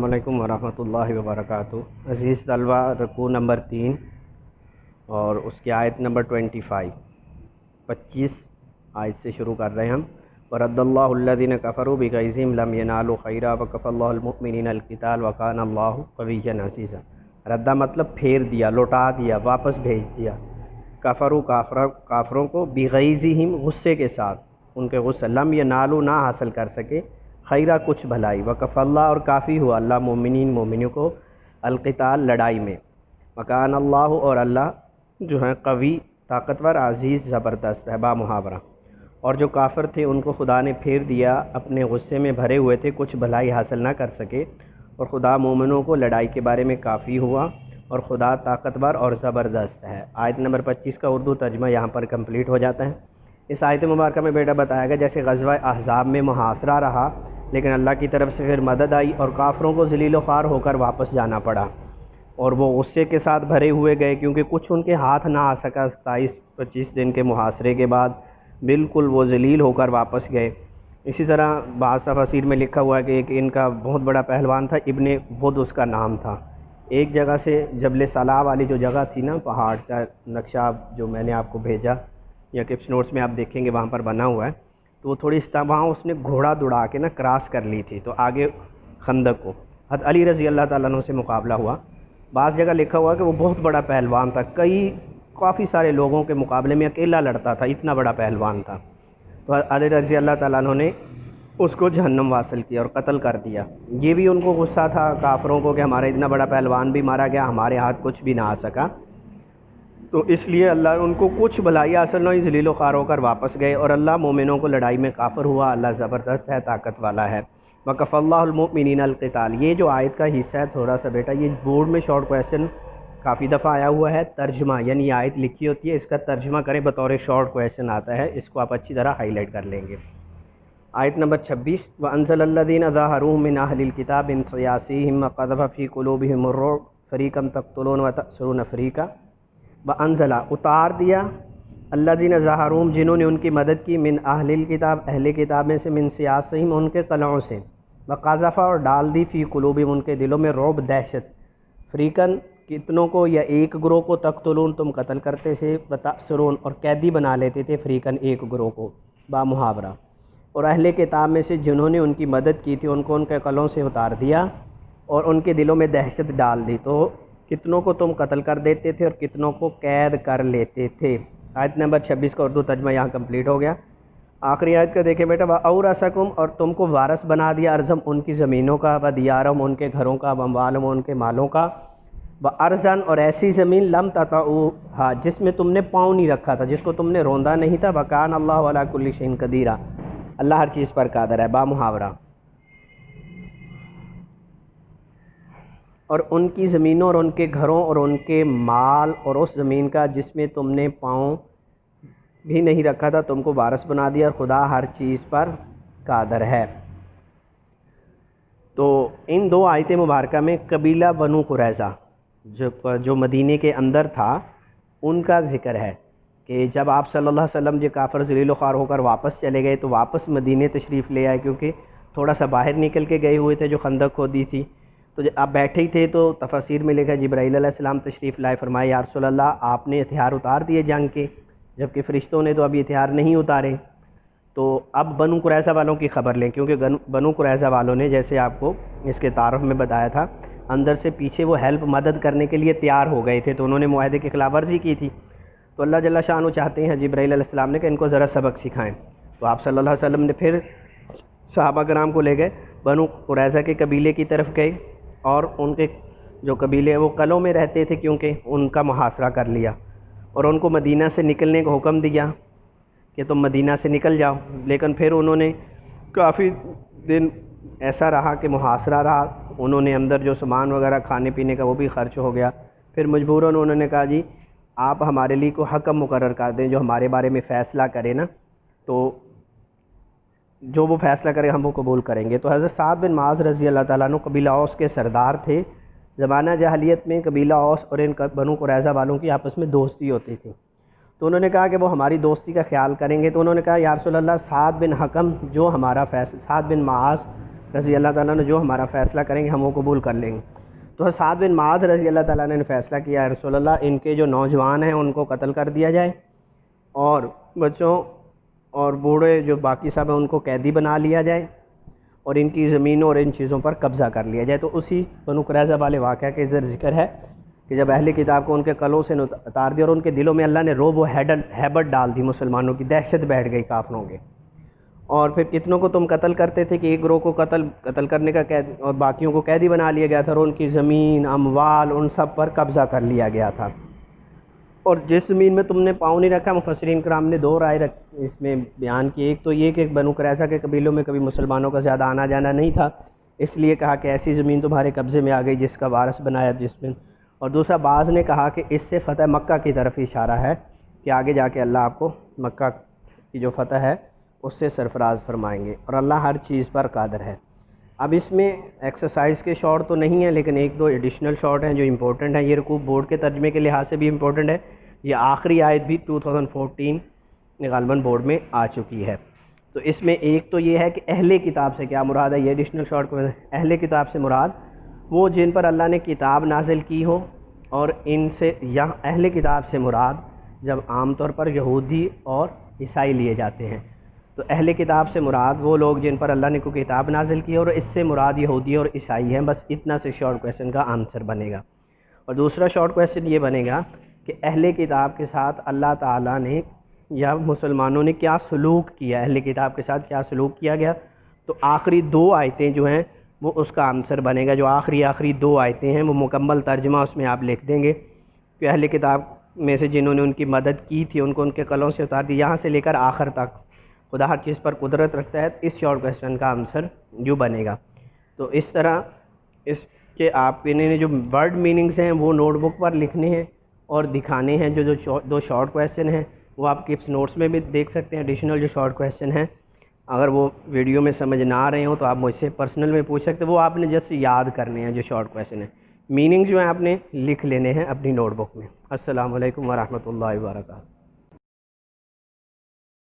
السلام علیکم ورحمۃ اللہ وبرکاتہ۔ عزیز طلبہ، رکوع نمبر 3 اور اس کی آیت نمبر 25 آیت سے شروع کر رہے ہیں ہم۔ وَرَدَّ اللَّهُ الَّذِينَ كَفَرُوا بِغَيْظِهِمْ لَمْ يَنَالُوا خَيْرًا وَكَفَى اللَّهُ الْمُؤْمِنِينَ الْقِتَالَ وَكَانَ اللَّهُ قَوِيًّا عَزِيزًا۔ ردہ مطلب پھیر دیا، لوٹا دیا، واپس بھیج دیا۔ کفروا کافروں کو، بغیظہم غصے کے ساتھ، ان کے غصہ، لم ینالوا نہ حاصل کر سکے، خیرہ کچھ بھلائی، وکفی اللہ اور کافی ہوا اللہ مومنوں کو، القتال لڑائی میں، وکان اللہ اور اللہ جو ہے قوی طاقتور، عزیز زبردست ہے، با محاورہ۔ اور جو کافر تھے ان کو خدا نے پھیر دیا، اپنے غصے میں بھرے ہوئے تھے، کچھ بھلائی حاصل نہ کر سکے، اور خدا مومنوں کو لڑائی کے بارے میں کافی ہوا، اور خدا طاقتور اور زبردست ہے۔ آیت نمبر 25 کا اردو ترجمہ یہاں پر کمپلیٹ ہو جاتا ہے۔ اس آیت مبارکہ میں بیٹا بتایا گیا جیسے غزوہ احزاب میں محاصرہ رہا، لیکن اللہ کی طرف سے پھر مدد آئی اور کافروں کو ذلیل و خوار ہو کر واپس جانا پڑا، اور وہ غصے کے ساتھ بھرے ہوئے گئے کیونکہ کچھ ان کے ہاتھ نہ آ سکا۔ 27-25 دن کے محاصرے کے بعد بالکل وہ ذلیل ہو کر واپس گئے۔ اسی طرح بعض تفاسیر میں لکھا ہوا ہے کہ ایک ان کا بہت بڑا پہلوان تھا، ابن بدھ اس کا نام تھا۔ ایک جگہ سے جبل صلاح والی جو جگہ تھی نا، پہاڑ کا نقشہ جو میں نے آپ کو بھیجا یا کپس نوٹس میں آپ دیکھیں گے وہاں پر بنا ہوا ہے، تو وہ تھوڑی وہاں اس نے گھوڑا دوڑا کے نا کراس کر لی تھی، تو آگے خندق کو حضرت علی رضی اللہ تعالیٰ عنہ سے مقابلہ ہوا۔ بعض جگہ لکھا ہوا ہے کہ وہ بہت بڑا پہلوان تھا، کافی سارے لوگوں کے مقابلے میں اکیلا لڑتا تھا، اتنا بڑا پہلوان تھا۔ تو علی رضی اللہ تعالیٰ عنہ نے اس کو جہنم واصل کیا اور قتل کر دیا۔ یہ بھی ان کو غصہ تھا کافروں کو کہ ہمارا اتنا بڑا پہلوان بھی مارا گیا، ہمارے ہاتھ کچھ بھی نہ آ سکا، تو اس لیے اللہ ان کو کچھ بھلائی حاصل نہ ہوئی، ذلیل و خوار ہو کر واپس گئے، اور اللہ مومنوں کو لڑائی میں کافر ہوا، اللہ زبردست ہے، طاقت والا ہے۔ وَكَفَى اللَّهُ الْمُؤْمِنِينَ الْقِتَالَ، یہ جو آیت کا حصہ ہے تھوڑا سا بیٹا، یہ بورڈ میں شارٹ کویسچن کافی دفعہ آیا ہوا ہے، ترجمہ یعنی آیت لکھی ہوتی ہے، اس کا ترجمہ کریں بطور شارٹ کویسچن آتا ہے، اس کو آپ اچھی طرح ہائی لائٹ کر لیں گے۔ آیت نمبر 26، وَأَنزَلَ الَّذِينَ ظَاهَرُوهُم مِّنْ أَهْلِ الْكِتَابِ مِنْ صَيَاصِيهِمْ وَقَذَفَ فِي قُلُوبِهِمُ الرُّعْبَ فَرِيقًا تَقْتُلُونَ وَتَأْسِرُونَ فَرِيقًا۔ وَأَنزَلَ اتار دیا، الَّذِينَ ظَاهَرُوهُم جنہوں نے ان کی مدد کی، من اہل الکتاب اہل کتاب میں سے، من صیاصیہم ان کے قلعوں سے، وقذف اور ڈال دی، فی قلوبہم ان کے دلوں میں، رعب دہشت، فریقاً کتنوں کو، یا ایک گروہ کو، تقتلون تم قتل کرتے تھے، وتأسرون اور قیدی بنا لیتے تھے، فریقاً ایک گروہ کو، با محاورہ۔ اور اہل کتاب میں سے جنہوں نے ان کی مدد کی تھی، ان کو ان کے قلعوں سے اتار دیا اور ان کے دلوں میں دہشت ڈال دی، تو کتنوں کو تم قتل کر دیتے تھے اور کتنوں کو قید کر لیتے تھے۔ آیت نمبر 26 کا اردو ترجمہ یہاں کمپلیٹ ہو گیا۔ آخری آیت کا دیکھیں بیٹا، وَأَوْرَثَكُمْ اور تم کو وارث بنا دیا، ارضم ان کی زمینوں کا، وَدِيَارَهُمْ ان کے گھروں کا، وَأَمْوَالَهُمْ ان کے مالوں کا، وَأَرْضًا اور ایسی زمین، لم تطئوها جس میں تم نے پاؤں نہیں رکھا تھا، جس کو تم نے روندا نہیں تھا، وَكَانَ اللَّهُ عَلَىٰ كُلِّ شَيْءٍ قَدِيرًا اللہ ہر چیز پر قادر ہے، با محاورہ۔ اور ان کی زمینوں اور ان کے گھروں اور ان کے مال اور اس زمین کا جس میں تم نے پاؤں بھی نہیں رکھا تھا، تم کو وارث بنا دیا، اور خدا ہر چیز پر قادر ہے۔ تو ان دو آیت مبارکہ میں قبیلہ بنو قریظہ جو مدینے کے اندر تھا ان کا ذکر ہے کہ جب آپ صلی اللہ علیہ وسلم جو کافر ذلیل و خوار ہو کر واپس چلے گئے تو واپس مدینے تشریف لے آئے، کیونکہ تھوڑا سا باہر نکل کے گئے ہوئے تھے جو خندق کھودی تھی، تو جب آپ بیٹھے ہی تھے تو تفاسیر میں لکھا جبرائیل علیہ السلام تشریف لائے، فرمایا یا رسول اللہ آپ نے ہتھیار اتار دیے جنگ کے، جبکہ فرشتوں نے تو ابھی ہتھیار نہیں اتارے۔ تو اب بنو قریظہ والوں کی خبر لیں، کیونکہ بنو قریظہ والوں نے جیسے آپ کو اس کے تعارف میں بتایا تھا، اندر سے پیچھے وہ ہیلپ مدد کرنے کے لیے تیار ہو گئے تھے، تو انہوں نے معاہدے کی خلاف ورزی کی تھی، تو اللہ جل شانہ چاہتے ہیں جبرائیل علیہ السلام نے کہ ان کو ذرا سبق سکھائیں، تو آپ صلی اللہ علیہ وسلم نے پھر صحابہ کرام کو لے گئے، بنو قریظہ کے قبیلے کی طرف گئے، اور ان کے جو قبیلے وہ قلعوں میں رہتے تھے کیونکہ ان کا محاصرہ کر لیا، اور ان کو مدینہ سے نکلنے کا حکم دیا کہ تم مدینہ سے نکل جاؤ، لیکن پھر انہوں نے کافی دن ایسا رہا کہ محاصرہ رہا، انہوں نے اندر جو سامان وغیرہ کھانے پینے کا وہ بھی خرچ ہو گیا، پھر مجبوراً انہوں نے کہا جی آپ ہمارے لیے کوئی حکم مقرر کر دیں جو ہمارے بارے میں فیصلہ کرے نا، تو جو وہ فیصلہ کرے ہم وہ قبول کریں گے۔ تو حضرت سعد بن معاذ رضی اللہ تعالیٰ عنہ قبیلہ اوس کے سردار تھے۔ زمانہ جاہلیت میں قبیلہ اوس اور ان بنو قریظہ والوں کی آپس میں دوستی ہوتی تھی، تو انہوں نے کہا کہ وہ ہماری دوستی کا خیال کریں گے، تو انہوں نے کہا یا رسول اللہ سعد بن حکم جو ہمارا فیصلہ، سعد بن معاذ رضی اللہ تعالیٰ نے جو ہمارا فیصلہ کریں گے ہم وہ قبول کر لیں گے۔ تو سعد بن معاذ رضی اللہ تعالیٰ نے فیصلہ کیا ہے رسول اللہ ان کے جو نوجوان ہیں ان کو قتل کر دیا جائے، اور بچوں اور بوڑھے جو باقی سب ہیں ان کو قیدی بنا لیا جائے، اور ان کی زمینوں اور ان چیزوں پر قبضہ کر لیا جائے۔ تو اسی بنو قریظہ والے واقعہ کے ذکر ہے کہ جب اہل کتاب کو ان کے قلعوں سے اتار دیا اور ان کے دلوں میں اللہ نے رعب و ہیبت ڈال دی، مسلمانوں کی دہشت بیٹھ گئی کافروں کے، اور پھر کتنوں کو تم قتل کرتے تھے کہ ایک گروہ کو قتل کرنے کا قید اور باقیوں کو قیدی بنا لیا گیا تھا، اور ان کی زمین اموال ان سب پر قبضہ کر لیا گیا تھا۔ اور جس زمین میں تم نے پاؤں نہیں رکھا، مفسرین کرام نے دو رائے اس میں بیان کی، ایک تو یہ کہ بنو قریظہ کے قبیلوں میں کبھی مسلمانوں کا زیادہ آنا جانا نہیں تھا، اس لیے کہا کہ ایسی زمین تمہارے قبضے میں آ گئی جس کا وارث بنایا جس میں، اور دوسرا بعض نے کہا کہ اس سے فتح مکہ کی طرف اشارہ ہے کہ آگے جا کے اللہ آپ کو مکہ کی جو فتح ہے اس سے سرفراز فرمائیں گے، اور اللہ ہر چیز پر قادر ہے۔ اب اس میں ایکسرسائز کے شارٹ تو نہیں ہیں، لیکن ایک دو ایڈیشنل شارٹ ہیں جو امپورٹنٹ ہیں۔ یہ رکوع بورڈ کے ترجمے کے لحاظ سے بھی امپورٹنٹ ہے، یہ آخری آیت بھی 2014 غالباً بورڈ میں آ چکی ہے۔ تو اس میں ایک تو یہ ہے کہ اہل کتاب سے کیا مراد ہے، یہ ایڈیشنل شارٹ کو اہل کتاب سے مراد وہ جن پر اللہ نے کتاب نازل کی ہو، اور ان سے یا اہل کتاب سے مراد جب عام طور پر یہودی اور عیسائی لیے جاتے ہیں، تو اہل کتاب سے مراد وہ لوگ جن پر اللہ نے کوئی کتاب نازل کی اور اس سے مراد یہودی اور عیسائی ہیں۔ بس اتنا سے شارٹ کویسچن کا آنسر بنے گا۔ اور دوسرا شارٹ کویسچن یہ بنے گا کہ اہل کتاب کے ساتھ اللہ تعالیٰ نے یا مسلمانوں نے کیا سلوک کیا، اہل کتاب کے ساتھ کیا سلوک کیا گیا۔ تو آخری دو آیتیں جو ہیں وہ اس کا آنسر بنے گا، جو آخری دو آیتیں ہیں وہ مکمل ترجمہ اس میں آپ لکھ دیں گے کہ اہل کتاب میں سے جنہوں نے ان کی مدد کی تھی ان کو ان کے قلعوں سے اتار دی، یہاں سے لے کر آخر تک خدا ہر چیز پر قدرت رکھتا ہے۔ اس شارٹ کویسچن کا آنسر جو بنے گا۔ تو اس طرح اس کے آپ نے جو ورڈ میننگز ہیں وہ نوٹ بک پر لکھنے ہیں اور دکھانے ہیں۔ جو دو شارٹ کویسچن ہیں وہ آپ کپس نوٹس میں بھی دیکھ سکتے ہیں، ایڈیشنل جو شارٹ کویسچن ہیں اگر وہ ویڈیو میں سمجھ نہ آ رہے ہوں تو آپ مجھ سے پرسنل میں پوچھ سکتے ہیں، وہ آپ نے جسٹ یاد کرنے ہیں جو شارٹ کویسچن ہیں، میننگ جو ہیں آپ نے لکھ لینے ہیں اپنی نوٹ بک میں۔ السلام علیکم ورحمۃ اللہ وبرکاتہ۔